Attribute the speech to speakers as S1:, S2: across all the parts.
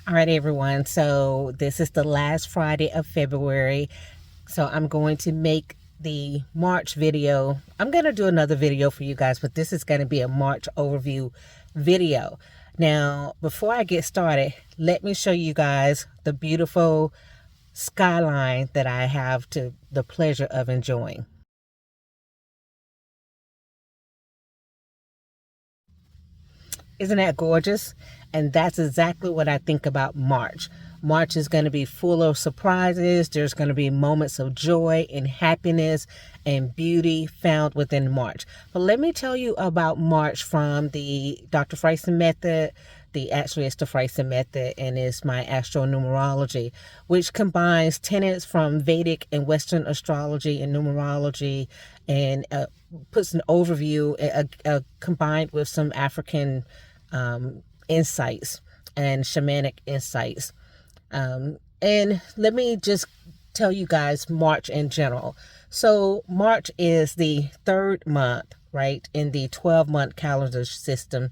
S1: All right, everyone. So this is the last Friday of February. So I'm going to make the March video. I'm going to do another video for you guys, but this is going to be a March overview video. Now, before I get started, let me show you guys the beautiful skyline that I have to the pleasure of enjoying. Isn't that gorgeous? And that's exactly what I think about March. March is going to be full of surprises. There's going to be moments of joy and happiness and beauty found within March. But let me tell you about March from the Dr. Fryson Method. Actually, it's the Fryson Method, and it's my AstroNumerology, which combines tenets from Vedic and Western astrology and numerology, and puts an overview combined with some African insights and shamanic insights. And let me just tell you guys March in general. So March is the third month, right, in the 12-month calendar system,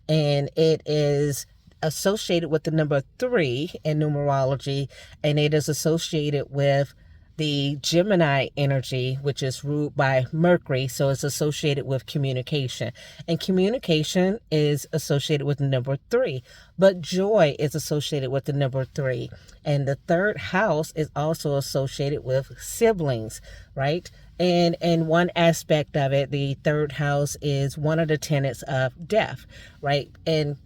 S1: and it is associated with the number 3 in numerology, and it is associated with the Gemini energy, which is ruled by Mercury, so it's associated with communication. And communication is associated with the number 3, but joy is associated with the number 3. And the third house is also associated with siblings, right? And one aspect of it, the third house is one of the tenets of death, right? And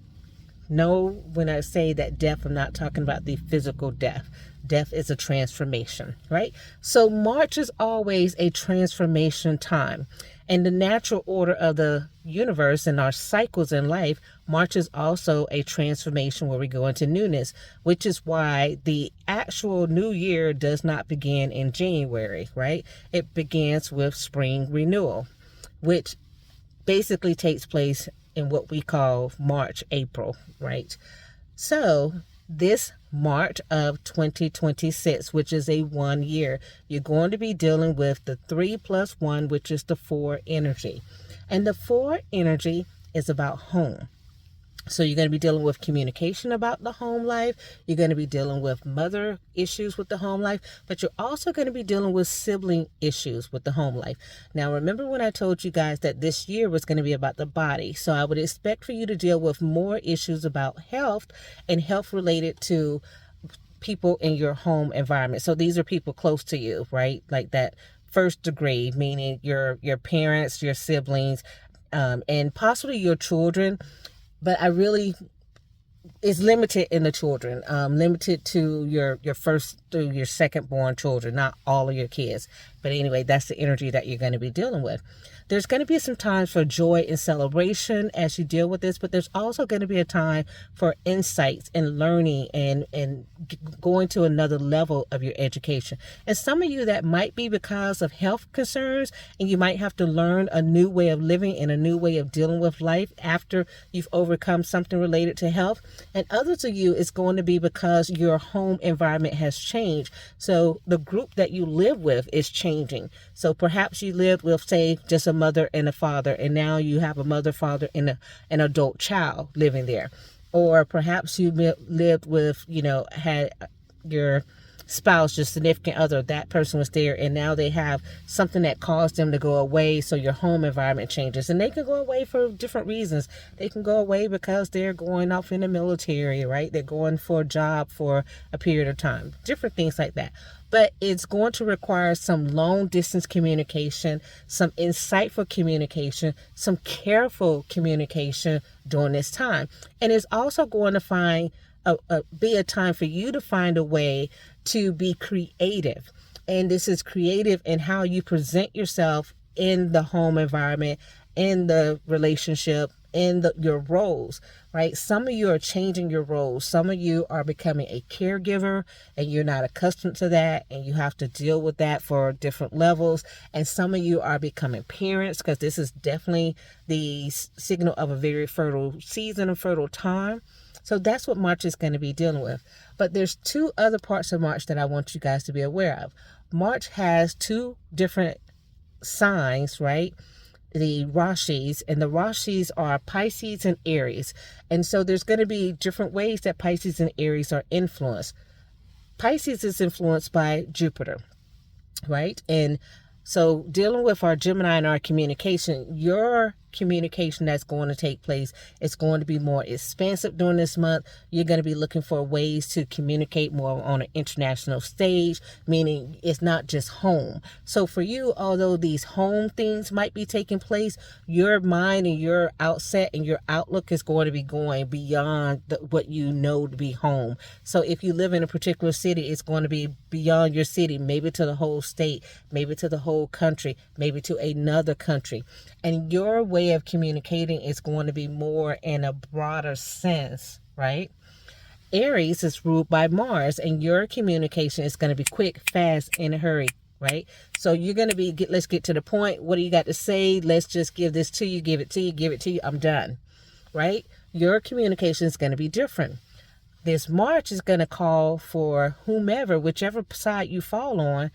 S1: no, when I say that death, I'm not talking about the physical death. Death is a transformation, right? So March is always a transformation time. And the natural order of the universe and our cycles in life, March is also a transformation where we go into newness, which is why the actual new year does not begin in January, right? It begins with spring renewal, which basically takes place in what we call March, April, right? So this March of 2026, which is a 1 year, you're going to be dealing with the 3 plus 1, which is the 4 energy. And the 4 energy is about home. So you're going to be dealing with communication about the home life. You're going to be dealing with mother issues with the home life, but you're also going to be dealing with sibling issues with the home life. Now, remember when I told you guys that this year was going to be about the body. So I would expect for you to deal with more issues about health and health related to people in your home environment. So these are people close to you, right? Like that first degree, meaning your parents, your siblings, and possibly your children. But I really, it's limited in the children, limited to your first through your second born children, not all of your kids. But anyway, that's the energy that you're going to be dealing with. There's going to be some times for joy and celebration as you deal with this, but there's also going to be a time for insights and learning and going to another level of your education. And some of you, that might be because of health concerns, and you might have to learn a new way of living and a new way of dealing with life after you've overcome something related to health. And others of you, it's going to be because your home environment has changed. So the group that you live with is changing. So perhaps you lived with, say, just a mother and a father, and now you have a mother, father, and an adult child living there. Or perhaps you lived with, had your spouse, your significant other, that person was there, and now they have something that caused them to go away, so your home environment changes. And they can go away for different reasons. They can go away because they're going off in the military, right? They're going for a job for a period of time, different things like that. But it's going to require some long distance communication, some insightful communication, some careful communication during this time. And it's also going to be a time for you to find a way to be creative. And this is creative in how you present yourself in the home environment, in the relationship, in your roles, right? Some of you are changing your roles. Some of you are becoming a caregiver, and you're not accustomed to that, and you have to deal with that for different levels. And some of you are becoming parents, because this is definitely the signal of a very fertile season, a fertile time. So that's what March is going to be dealing with. But there's 2 other parts of March that I want you guys to be aware of. March has 2 different signs, right? the Rashis, and the Rashis are Pisces and Aries. And so there's going to be different ways that Pisces and Aries are influenced. Pisces is influenced by Jupiter, right? And so dealing with our Gemini and our communication, your communication that's going to take place is going to be more expansive during this month. You're going to be looking for ways to communicate more on an international stage, meaning it's not just home. So for you, although these home things might be taking place, your mind and your outset and your outlook is going to be going beyond what you know to be home. So if you live in a particular city, it's going to be beyond your city, maybe to the whole state, maybe to the whole country, maybe to another country. And your way of communicating is going to be more in a broader sense, right? Aries is ruled by Mars, and your communication is going to be quick, fast, in a hurry, right? So you're going to be, let's get to the point. What do you got to say? Let's just give this to you, give it to you, give it to you. I'm done, right? Your communication is going to be different. This March is going to call for whomever, whichever side you fall on,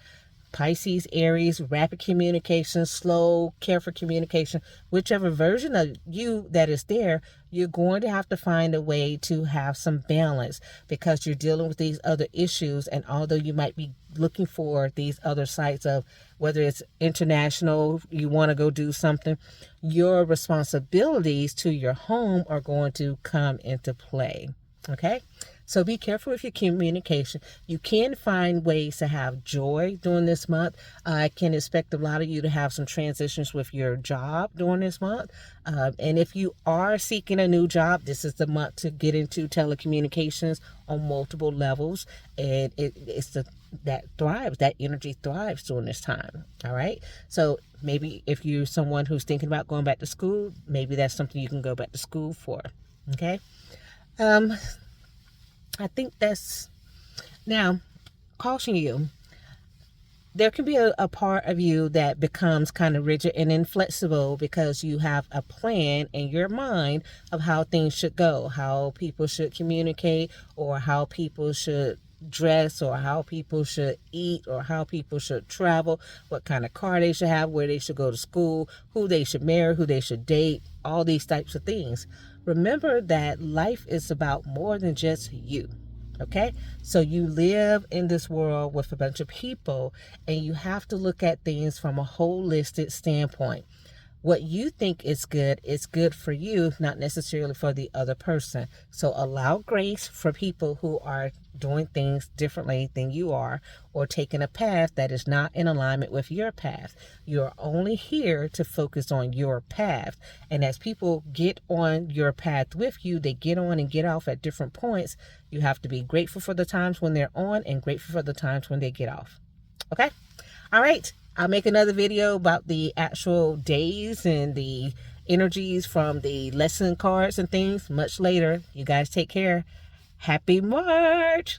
S1: Pisces, Aries, rapid communication, slow, careful communication, whichever version of you that is there, you're going to have to find a way to have some balance because you're dealing with these other issues. And although you might be looking for these other sites of whether it's international, you want to go do something, your responsibilities to your home are going to come into play. Okay? So be careful with your communication. You can find ways to have joy during this month. I can expect a lot of you to have some transitions with your job during this month. And if you are seeking a new job, this is the month to get into telecommunications on multiple levels. And that energy thrives during this time. All right. So maybe if you're someone who's thinking about going back to school, maybe that's something you can go back to school for. Okay. I think that's, now, caution you, there can be a part of you that becomes kind of rigid and inflexible because you have a plan in your mind of how things should go, how people should communicate, or how people should dress, or how people should eat, or how people should travel, what kind of car they should have, where they should go to school, who they should marry, who they should date, all these types of things. Remember that life is about more than just you. Okay? So you live in this world with a bunch of people, and you have to look at things from a holistic standpoint. What you think is good for you, not necessarily for the other person. So allow grace for people who are doing things differently than you are, or taking a path that is not in alignment with your path. You're only here to focus on your path. And as people get on your path with you, they get on and get off at different points. You have to be grateful for the times when they're on and grateful for the times when they get off. Okay? All right. I'll make another video about the actual days and the energies from the lesson cards and things much later. You guys take care. Happy March!